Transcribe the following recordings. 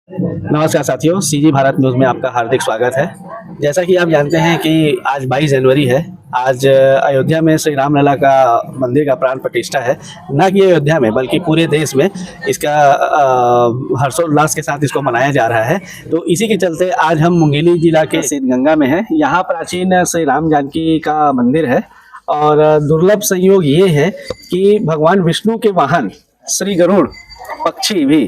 नमस्कार साथियों, CG Bharat news में आपका हार्दिक स्वागत है। जैसा कि आप जानते हैं कि आज 22 जनवरी है। आज अयोध्या में श्री रामलला का मंदिर का प्राण प्रतिष्ठा है। न कि अयोध्या में बल्कि पूरे देश में इसका हर्षोल्लास के साथ इसको मनाया जा रहा है। तो इसी के चलते आज हम मुंगेली जिला के सिद्धगंगा में हैं। यहाँ प्राचीन श्री राम जानकी का मंदिर है और दुर्लभ संयोग ये है कि भगवान विष्णु के वाहन श्री गरुड़ पक्षी भी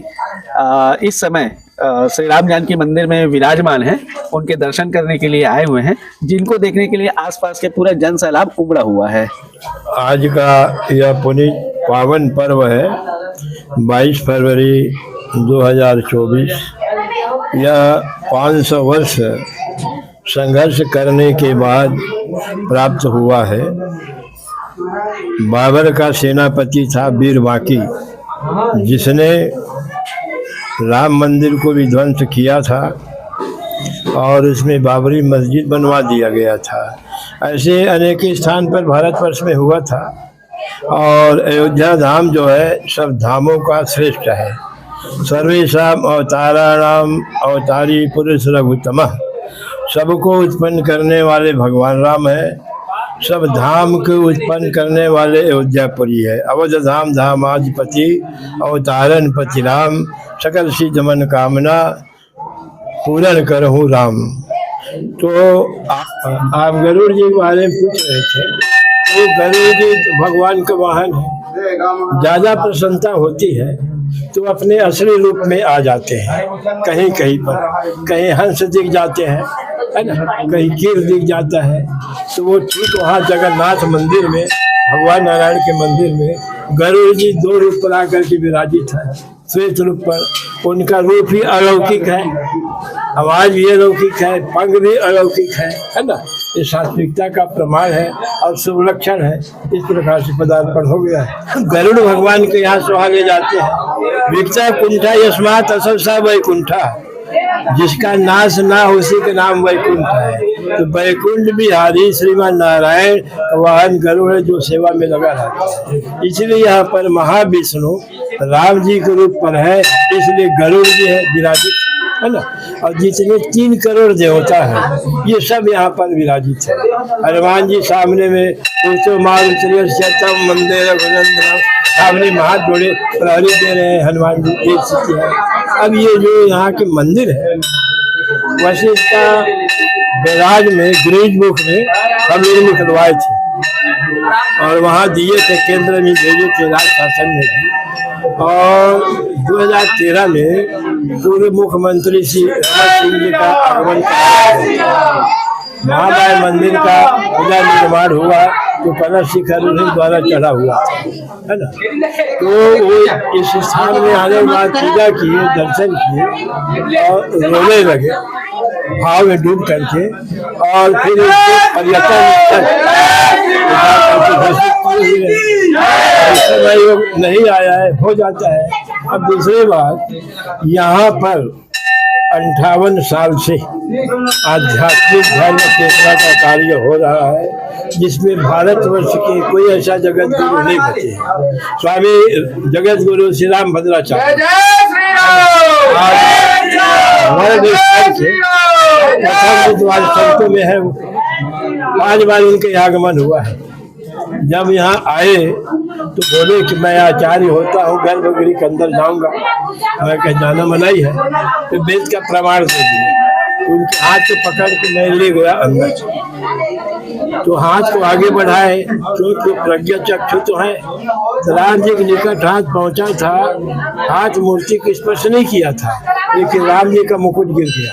इस समय श्री राम जानकी मंदिर में विराजमान हैं। उनके दर्शन करने के लिए आए हुए हैं, जिनको देखने के लिए आसपास के पूरा जन सैलाब उमड़ा हुआ है। आज का यह पुनीत पावन पर्व है 22 फरवरी 2024। यह 500 वर्ष संघर्ष करने के बाद प्राप्त हुआ है। बाबर का सेनापति था वीर बांकी, जिसने राम मंदिर को विध्वंस किया था और इसमें बाबरी मस्जिद बनवा दिया गया था। ऐसे अनेक स्थान पर भारतवर्ष में हुआ था और अयोध्या धाम जो है सब धामों का श्रेष्ठ है। सर्वेषाम अवताराणाम अवतारी पुरुष रघुत्तमः, सबको उत्पन्न करने वाले भगवान राम है। सब धाम को उत्पन्न करने वाले अयोध्यापुरी है। अवध धाम धामाधिपति अवतारण पति राम, सकल सिद्ध मन कामना पूर्ण करहूँ राम। तो आप गरुड़ जी के बारे में पूछ रहे थे। तो गरुड़ जी भगवान का वाहन है। ज़्यादा प्रसन्नता होती है तो अपने असली रूप में आ जाते हैं। कहीं कहीं पर कहीं हंस दिख जाते हैं, है ना, कहीं कीर दिख जाता है। तो वो ठीक वहाँ जगन्नाथ मंदिर में, भगवान नारायण के मंदिर में गरुड़ जी 2 रूप पर आकर के विराजित है। श्वेत रूप पर उनका रूप ही अलौकिक है, आवाज भी अलौकिक है, पंख भी अलौकिक है ना। ये सात्विकता का प्रमाण है और शुभ लक्षण है। इस प्रकार से पदार्पण हो गया है। गरुड़ भगवान के यहाँ सुहागे जाते हैं। विकता कुंठा यस्मात् असवसा वैकुंठा, जिसका नाश ना हो उसी का नाम वैकुंठ है। तो वैकुंठ बिहारी श्रीमान नारायण वाहन गरुड़ है, जो सेवा में लगा रहता है। इसलिए यहाँ पर महाविष्णु राम जी के रूप पर है, इसलिए गरुड़ जी है विराजित, है ना। और जितने 3 करोड़ देवता है ये सब यहाँ पर विराजित है। हनुमान जी सामने में मंदिर सामने हाथ जोड़े प्रहरी दे रहे हैं। हनुमान जी एक स्थिति है। अब ये जो यहाँ के मंदिर है, वैसे इसका बैराज में गिरीज मुख में हम लोग निकलवाए थे और वहाँ दिए थे, केंद्र में भेजे थे, राज शासन में भी। और 2013 में पूर्व मुख्यमंत्री श्री रमन सिंह जी का आगमन महामाया मंदिर का पूजा निर्माण हुआ, तो कलश शिखर उन्हीं द्वारा चढ़ा हुआ है ना। तो वो इस स्थान में आने के बाद पूजा किए, दर्शन किए और रोने लगे भाव में डूब करके। और फिर पर्यटन नहीं आया है, हो जाता है। अब दूसरी बात, यहाँ पर 58 साल से आध्यात्मिक धर्म चेतना का कार्य हो रहा है, जिसमें भारतवर्ष के कोई ऐसा जगत गुरु नहीं बचे हैं। स्वामी जगत गुरु श्री राम भद्राचार्य हमारे देश से संतों में है। 5 बार उनके आगमन हुआ है। जब यहाँ आए तो बोले कि मैं आचार्य होता हूँ, गर्भगृह के अंदर जाऊँगा। मैं कह जाना मनाही है, तो वेद का प्रमाण दे दिया। उनके हाथ को पकड़ के मैं ले गया अंदर, तो हाथ को आगे बढ़ाए, क्योंकि प्रज्ञा चक्षु तो है। तो राम जी के निकट हाथ पहुँचा था, हाथ मूर्ति को स्पर्श नहीं किया था, लेकिन राम जी का मुकुट गिर गया।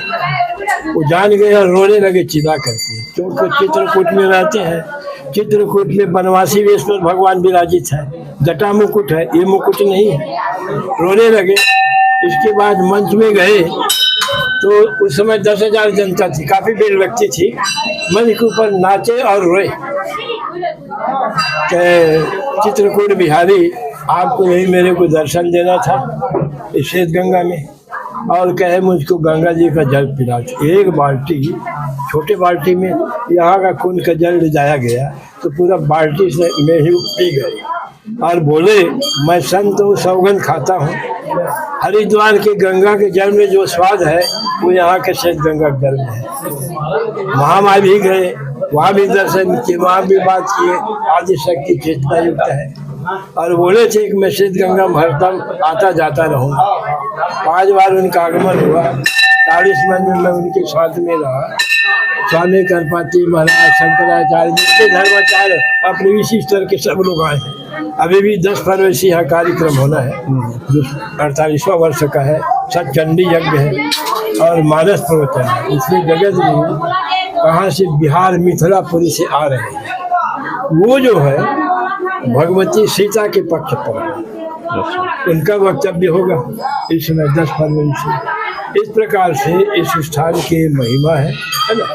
वो जान गए और रोने लगे चिल्ला करके, क्योंकि चित्रकूट में रहते हैं। चित्रकूट में बनवासी वेश पर भगवान विराजित है, जटा मुकुट है, ये मुकुट नहीं है। रोने लगे। इसके बाद मंच में गए तो उस समय 10,000 जनता थी, काफी भीड़ लगती थी। मंच के ऊपर नाचे और रोए। चित्रकूट बिहारी, आपको यही मेरे को दर्शन देना था इस गंगा में, और कहे मुझको गंगा जी का जल पिला। एक बाल्टी, छोटे बाल्टी में यहाँ का कुंड का जल ले जाया गया, तो पूरा बाल्टी से में ही पी गए। और बोले, मैं संत हूँ, सौगंध खाता हूँ। हरिद्वार के गंगा के जल में जो स्वाद है वो यहाँ के श्वेत गंगा के जल में है। वहाँ भी गए, वहाँ भी दर्शन किए, वहाँ भी बात किए, आदि शक्ति चेतना युक्त है। और बोले थे कि मैं श्वेत गंगा में हरदम आता जाता रहूँगा। 5 बार उनका आगमन हुआ। 40 मंदिर में उनके साथ में रहा। स्वामी करपाती महाराज, शंकराचार्य, जितने धर्माचार्य अपने इसी स्तर के सब लोग आए हैं। अभी भी 10 फरवरी से यहाँ कार्यक्रम होना है, जो 48वां वर्ष का है। सचंडी यज्ञ है और मानस प्रवचन है। इसमें जगत में कहाँ से बिहार मिथिलापुरी से आ रहे हैं। वो जो है भगवती सीता के पक्ष पर है। उनका वक्तव्य होगा इस समय 10 फरवरी से। इस प्रकार से इस स्थान की महिमा है ना।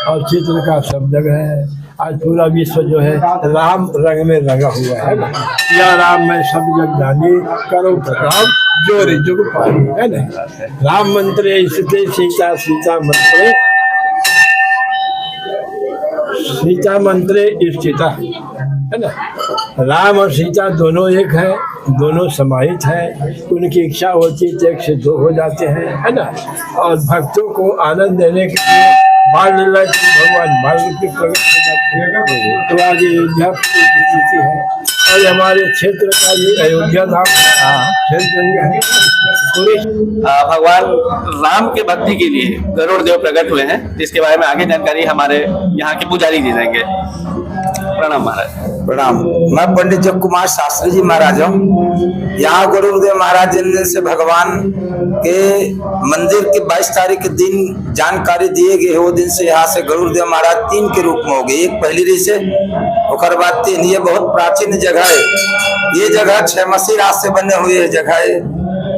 और चित्र का सब जगह है। आज पूरा विश्व जो है राम रंग में रंगा हुआ है ना। या राम मैं सब जग जानी, करो प्रणाम जोरे जुग पानी, है ना। राम मंत्रे स्थिते सीता, सीता मंत्रे, सीता मंत्रे स्थिता, है ना। राम और सीता दोनों एक है, दोनों समाहित है। उनकी इच्छा होती है 1 से 2 हो जाते हैं, है ना। और भक्तों को आनंद देने के लिए बाल लीला की भगवान बाल के प्रकट हो जाते हैं। तो आज अयोध्या की स्थिति है और हमारे क्षेत्र का ये अयोध्या धाम है। भगवान राम के भक्ति के लिए गरुड़ देव प्रकट हुए हैं, जिसके बारे में आगे जानकारी हमारे यहाँ के पुजारी जी देंगे। प्रणाम महाराज। प्रणाम। मैं पंडित जग कुमार शास्त्री जी महाराज हूँ। यहाँ गुरुदेव महाराज जी से भगवान के मंदिर के 22 तारीख के दिन जानकारी दिए गए। वो दिन से यहाँ से गुरुदेव महाराज 3 के रूप में हो गए। एक पहली री से और बाद 3। ये बहुत प्राचीन जगह है। ये जगह 6 मसीह रात से बने हुए जगह है।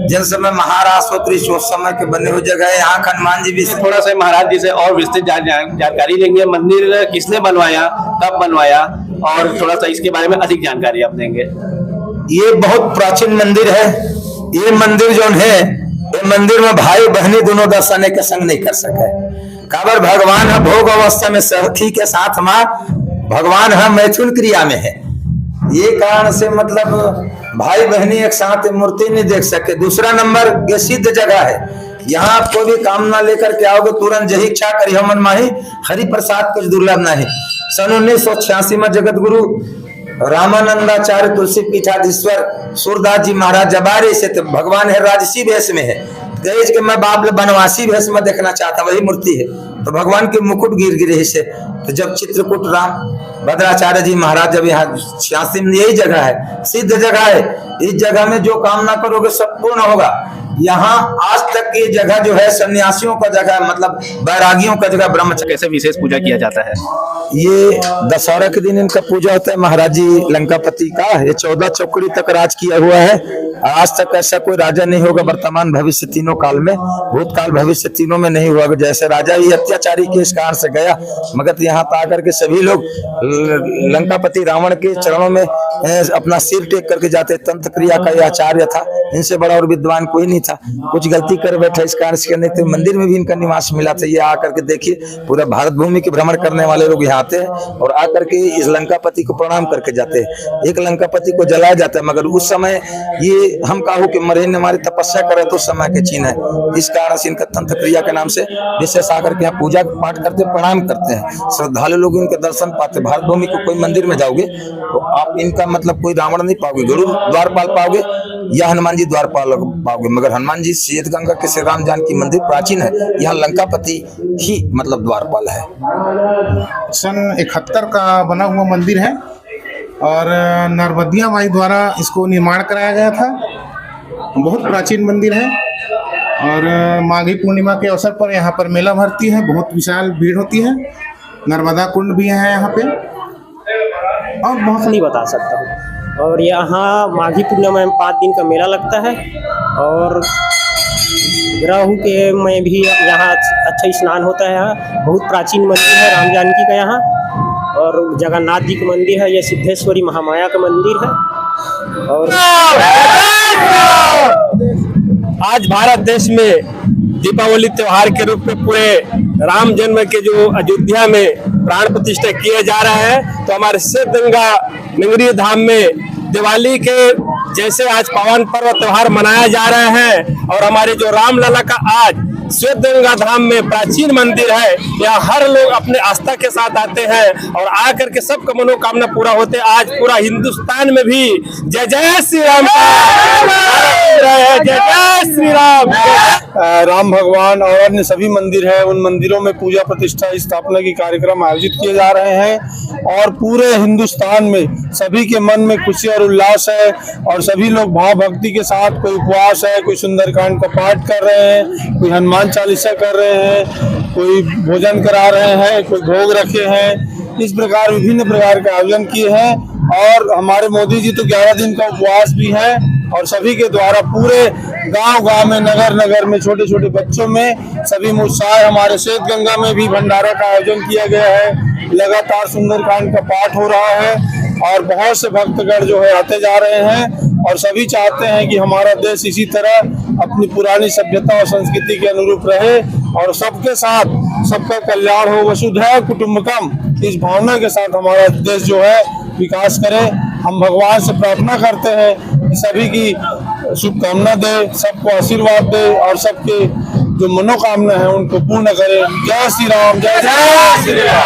जिन समय महाराष्ट्र उस समय के बने हुए जगह है। यहाँ हनुमान जी भी। थोड़ा सा महाराज जी से और विस्तृत जानकारी लेंगे। मंदिर किसने बनवाया, कब बनवाया, और थोड़ा सा इसके बारे में अधिक जानकारी आप देंगे। ये बहुत प्राचीन मंदिर है। ये मंदिर जो है, ये मंदिर में भाई बहनी दोनों दर्शन के संग नहीं कर सके। काबर भगवान है भोग अवस्था में सखी के साथ माँ भगवान है मैथुन क्रिया में है। ये कारण से मतलब भाई बहनी एक साथ मूर्ति नहीं देख सके। दूसरा नंबर ये सिद्ध जगह है। यहाँ कोई भी कामना लेकर के आओगे तुरंत जही इच्छा करी हमन माही। हरि प्रसाद कुछ दुर्लभ नहीं। सन 1986 में जगत गुरु रामानंदाचार्य तुलसी पीठाधीश्वर सूरदास जी महाराज जबारे से थे। भगवान है राजसी भेष में है। गए कि मैं बाप बनवासी भेष में देखना चाहता, वही मूर्ति है। तो भगवान के मुकुट गिरे से। तो जब चित्रकूट राम भद्राचार्य जी महाराज जब यहाँ 86 में, यही जगह है, सिद्ध जगह है। इस जगह में जो कामना करोगे सब पूर्ण होगा। यहाँ आज तक की जगह जो है सन्यासियों का जगह, मतलब बैरागियों का जगह। ब्रह्मचर्य कैसे विशेष पूजा किया जाता है? ये दशहरा के दिन इनका पूजा होता है। महाराज जी लंकापति का ये 14 चौकड़ी तक राज किया हुआ है। आज तक ऐसा कोई राजा नहीं होगा वर्तमान भविष्य तीनों काल में, भूतकाल भविष्य तीनों में नहीं हुआ। जैसे राजा ही अत्याचारी के इस कारण से गया, मगर यहाँ आकर के सभी लोग लंकापति रावण के चरणों में अपना सिर टेक करके जाते। तंत्र क्रिया का ये आचार्य था। इनसे बड़ा और विद्वान कोई नहीं था। कुछ गलती कर बैठा इस कारण से नहीं तो मंदिर में भी इनका निवास मिला था। ये आकर के देखिए, पूरा भारत भूमि के भ्रमण करने वाले लोग यहाँ आते हैं और आकर के इस लंकापति को प्रणाम करके जाते हैं। एक लंकापति को जलाया जाता है, मगर उस समय ये हम कहो कि मरे ने हमारी तपस्या करे तो समय के चिन्ह है। इस कारण से इनका तंत्र क्रिया के नाम से विशेष आकर के यहाँ पूजा पाठ करते, प्रणाम करते हैं। श्रद्धालु लोग इनके दर्शन पाते। भारत भूमि को कोई मंदिर में जाओगे तो आप इनका मतलब कोई रावण नहीं पाओगे, गरुड़ द्वारपाल पाओगे या हनुमान जी द्वारपाल पाओगे। मगर हनुमान जी श्वेत गंगा के श्री राम जानकी मंदिर प्राचीन है। यहाँ लंकापति ही मतलब द्वारपाल है। सन 71 का बना हुआ मंदिर है और नर्मदिया माई द्वारा इसको निर्माण कराया गया था। बहुत प्राचीन मंदिर है और माघी पूर्णिमा के अवसर पर यहाँ पर मेला भरती है। बहुत विशाल भीड़ होती है। नर्मदा कुंड भी है यहाँ पे और बहुत नहीं बता सकता हूँ। और यहाँ माघी पूर्णिमा में 5 दिन का मेला लगता है और राहु के में भी यहाँ अच्छा स्नान होता है। यहाँ बहुत प्राचीन मंदिर है राम जानकी का यहाँ। और जगन्नाथ जी का मंदिर है। यह सिद्धेश्वरी महामाया का मंदिर है। और आज भारत देश में दीपावली त्योहार के रूप में पूरे राम जन्म के जो अयोध्या में प्राण प्रतिष्ठा किया जा रहा है, तो हमारे श्वेत गंगा नगरी धाम में दिवाली के जैसे आज पावन पर्व त्योहार मनाया जा रहे हैं और हमारे जो रामलला का आज श्वेत गंगा धाम में प्राचीन मंदिर है, यहाँ हर लोग अपने आस्था के साथ आते हैं और आकर के सबका मनोकामना पूरा होते हैं। आज पूरा हिंदुस्तान में भी जय जय श्री राम, जय जय श्री राम। राम भगवान और अन्य सभी मंदिर हैं, उन मंदिरों में पूजा प्रतिष्ठा स्थापना की कार्यक्रम आयोजित किए जा रहे हैं और पूरे हिंदुस्तान में सभी के मन में खुशी और उल्लास है और सभी लोग भाव भक्ति के साथ, कोई उपवास है, कोई सुंदरकांड का पाठ कर रहे हैं, कोई हनुमान चालीसा कर रहे हैं, कोई भोजन करा रहे हैं, कोई भोग रखे हैं। इस प्रकार विभिन्न प्रकार के आयोजन किए हैं और हमारे मोदी जी तो 11 दिन का उपवास भी है और सभी के द्वारा पूरे गांव-गांव में, नगर-नगर में, छोटे-छोटे बच्चों में सभी उत्साह। हमारे श्वेत गंगा में भी भंडारा का आयोजन किया गया है, लगातार सुंदरकांड का पाठ हो रहा है और बहुत से भक्तगण जो है आते जा रहे हैं और सभी चाहते हैं कि हमारा देश इसी तरह अपनी पुरानी सभ्यता और संस्कृति के अनुरूप रहे और सबके साथ सबका कल्याण हो, वसुधैव कुटुंबकम, इस भावना के साथ हमारा देश जो है विकास करे। हम भगवान से प्रार्थना करते हैं कि सभी की शुभकामना दे, सबको आशीर्वाद दे और सबके जो मनोकामना है उनको पूर्ण करे। जय श्री राम, जय जय श्री राम।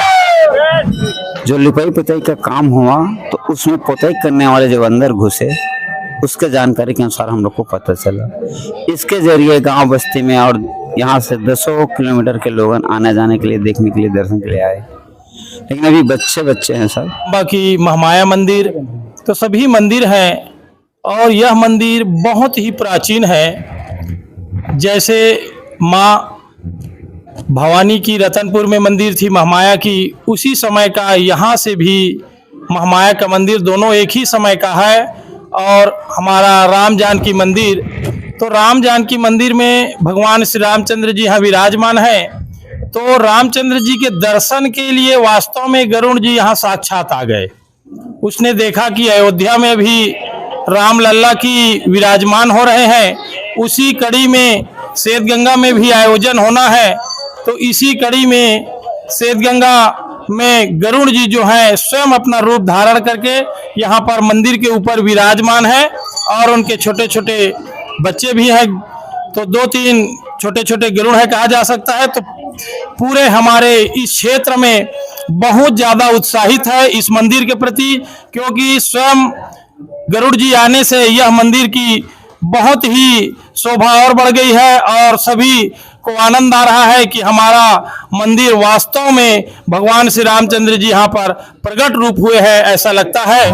जो लिपाई पुताई का काम हुआ तो उसमें पुताई करने वाले जो अंदर घुसे उसके जानकारी के अनुसार हम लोग को पता चला। इसके जरिए गांव बस्ती में और यहाँ से 10 किलोमीटर के लोग आने जाने के लिए, देखने के लिए, दर्शन के लिए आए, लेकिन अभी बच्चे हैं सब। बाकी महामाया मंदिर तो सभी मंदिर हैं और यह मंदिर बहुत ही प्राचीन है। जैसे माँ भवानी की रतनपुर में मंदिर थी महामाया की, उसी समय का यहाँ से भी महामाया का मंदिर दोनों एक ही समय का है। और हमारा राम जानकी मंदिर, तो राम जानकी मंदिर में भगवान श्री रामचंद्र जी यहाँ विराजमान हैं। तो रामचंद्र जी के दर्शन के लिए वास्तव में गरुड़ जी यहाँ साक्षात आ गए। उसने देखा कि अयोध्या में भी राम लल्ला की विराजमान हो रहे हैं, उसी कड़ी में श्वेत गंगा में भी आयोजन होना है। तो इसी कड़ी में श्वेत गंगा में गरुड़ जी जो है स्वयं अपना रूप धारण करके यहाँ पर मंदिर के ऊपर विराजमान है और उनके छोटे छोटे बच्चे भी हैं। तो 2-3 छोटे छोटे गरुड़ है कहा जा सकता है। तो पूरे हमारे इस क्षेत्र में बहुत ज़्यादा उत्साहित है इस मंदिर के प्रति, क्योंकि स्वयं गरुड़ जी आने से यह मंदिर की बहुत ही शोभा और बढ़ गई है और सभी को आनंद आ रहा है कि हमारा मंदिर वास्तव में भगवान श्री रामचंद्र जी यहाँ पर प्रकट रूप हुए हैं, ऐसा लगता है।